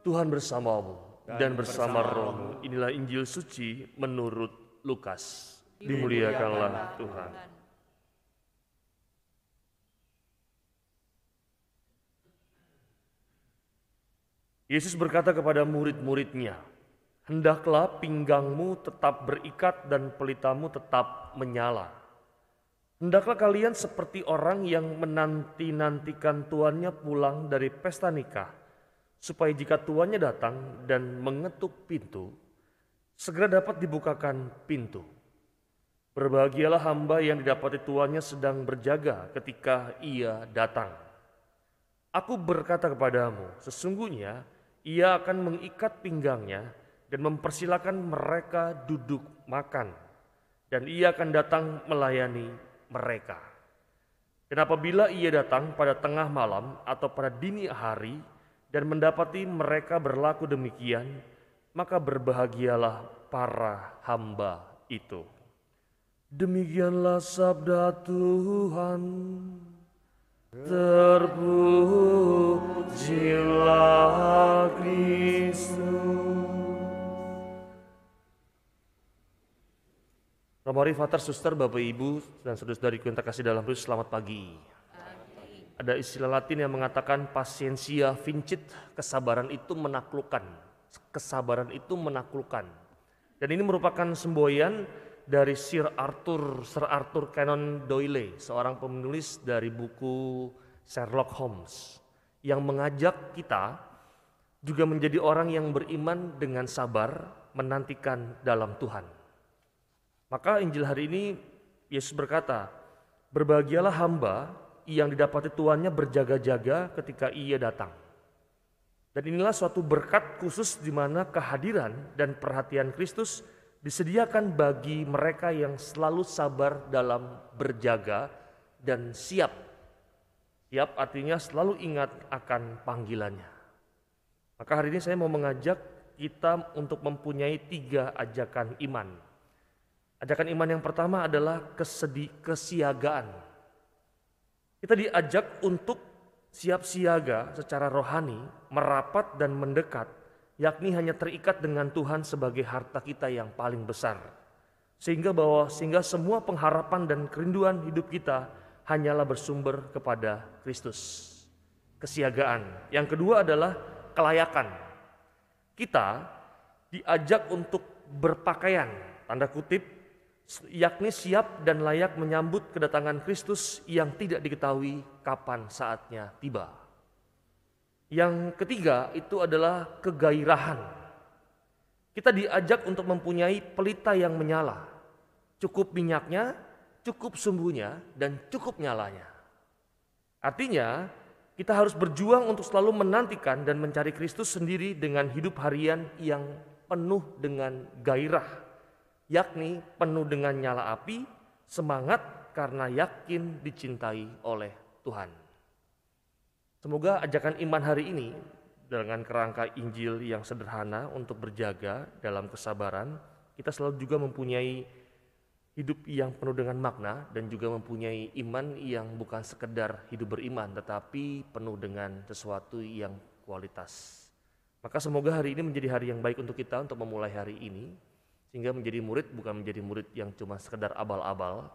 Tuhan bersamamu dan bersama rohmu. Inilah Injil suci menurut Lukas. Dimuliakanlah Tuhan. Yesus berkata kepada murid-muridnya, "Hendaklah pinggangmu tetap berikat dan pelitamu tetap menyala. Hendaklah kalian seperti orang yang menanti-nantikan tuannya pulang dari pesta nikah, supaya jika tuannya datang dan mengetuk pintu, segera dapat dibukakan pintu. Berbahagialah hamba yang didapati tuannya sedang berjaga ketika ia datang. Aku berkata kepadamu, sesungguhnya ia akan mengikat pinggangnya dan mempersilakan mereka duduk makan, dan ia akan datang melayani mereka. Dan apabila ia datang pada tengah malam atau pada dini hari dan mendapati mereka berlaku demikian, maka berbahagialah para hamba itu." Demikianlah sabda Tuhan. Terpujilah Kristus. Mari Pater, Suster, Bapak, Ibu, dan saudara-saudariku yang terkasih dalam Kristus, selamat pagi. Ada istilah Latin yang mengatakan patientia vincit, kesabaran itu menaklukkan. Kesabaran itu menaklukkan. Dan ini merupakan semboyan dari Sir Arthur Conan Doyle, seorang penulis dari buku Sherlock Holmes, yang mengajak kita juga menjadi orang yang beriman dengan sabar menantikan dalam Tuhan. Maka Injil hari ini Yesus berkata, "Berbahagialah hamba yang didapati tuannya berjaga-jaga ketika ia datang." Dan inilah suatu berkat khusus di mana kehadiran dan perhatian Kristus disediakan bagi mereka yang selalu sabar dalam berjaga dan siap. Siap artinya selalu ingat akan panggilannya. Maka hari ini saya mau mengajak kita untuk mempunyai 3 ajakan iman. Ajakan iman yang pertama adalah kesiagaan. Kita diajak untuk siap siaga secara rohani, merapat dan mendekat, yakni hanya terikat dengan Tuhan sebagai harta kita yang paling besar. Sehingga semua pengharapan dan kerinduan hidup kita hanyalah bersumber kepada Kristus. Kesiagaan. Yang kedua adalah kelayakan. Kita diajak untuk berpakaian, tanda kutip, yakni siap dan layak menyambut kedatangan Kristus yang tidak diketahui kapan saatnya tiba. Yang ketiga itu adalah kegairahan. Kita diajak untuk mempunyai pelita yang menyala. Cukup minyaknya, cukup sumbunya, dan cukup nyalanya. Artinya, kita harus berjuang untuk selalu menantikan dan mencari Kristus sendiri dengan hidup harian yang penuh dengan gairah, yakni penuh dengan nyala api, semangat karena yakin dicintai oleh Tuhan. Semoga ajakan iman hari ini dengan kerangka Injil yang sederhana untuk berjaga dalam kesabaran, kita selalu juga mempunyai hidup yang penuh dengan makna dan juga mempunyai iman yang bukan sekedar hidup beriman tetapi penuh dengan sesuatu yang kualitas. Maka semoga hari ini menjadi hari yang baik untuk kita untuk memulai hari ini, sehingga menjadi murid bukan menjadi murid yang cuma sekedar abal-abal,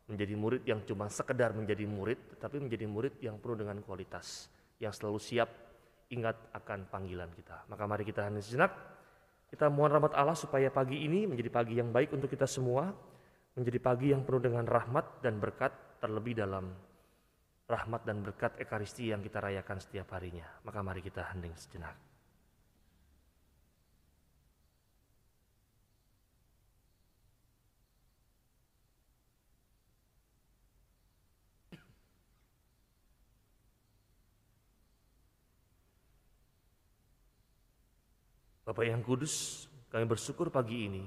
menjadi murid yang cuma sekedar menjadi murid, tetapi menjadi murid yang penuh dengan kualitas, yang selalu siap ingat akan panggilan kita. Maka mari kita hening sejenak, kita mohon rahmat Allah supaya pagi ini menjadi pagi yang baik untuk kita semua, menjadi pagi yang penuh dengan rahmat dan berkat, terlebih dalam rahmat dan berkat Ekaristi yang kita rayakan setiap harinya. Maka mari kita hening sejenak. Bapak yang kudus, kami bersyukur pagi ini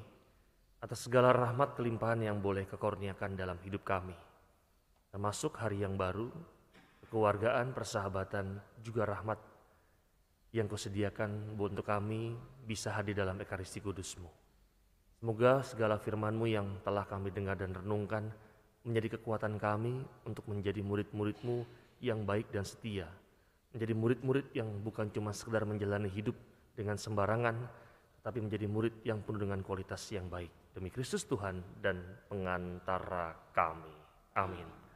atas segala rahmat kelimpahan yang boleh Kau-kurniakan dalam hidup kami, termasuk hari yang baru, kekeluargaan, persahabatan, juga rahmat yang Kau sediakan untuk kami bisa hadir dalam Ekaristi Kudus-Mu. Semoga segala firman-Mu yang telah kami dengar dan renungkan menjadi kekuatan kami untuk menjadi murid-murid-Mu yang baik dan setia, menjadi murid-murid yang bukan cuma sekedar menjalani hidup dengan sembarangan, tetapi menjadi murid yang penuh dengan kualitas yang baik. Demi Kristus Tuhan dan pengantara kami. Amin.